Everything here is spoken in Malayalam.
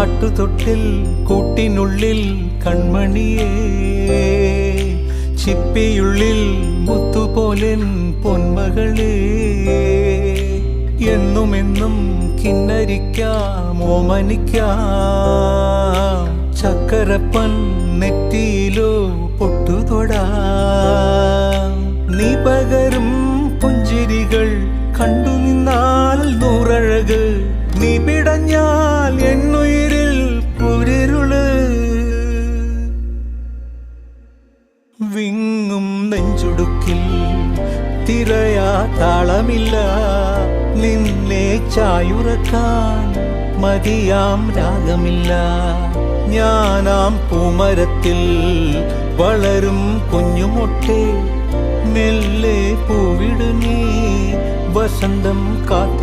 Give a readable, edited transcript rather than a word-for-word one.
ആട്ടുതൊട്ടിൽ കൂട്ടിനുള്ളിൽ കൺമണിയേ, ചിപ്പിയുള്ളിൽ മുത്തുപോലെൻ പൊന്മകളേ, എന്നുമെന്നും കിന്നരിക്കാം ഓമനിക്കാം, ചക്കരപ്പൻ നെറ്റിയിലോ പൊട്ടുതൊടാം. നീ പകരും പുഞ്ചിരികൾ കണ്ടു നിന്നാൽ നൂറഴക്, നീ പിടഞ്ഞാൽ എന്നുയിരിൽ കുരിരുള്. വിങ്ങും നെഞ്ചുടുക്കിൽ തിരയാ താളമില്ല, നിന്നെ ചായുറക്കാൻ മതിയാം രാഗമില്ല. ഞാനാം പൂമരത്തിൽ വളരും കുഞ്ഞുമൊട്ടെ, മെല്ലെ പൂവിടു നീ വസന്തം കാത്തി.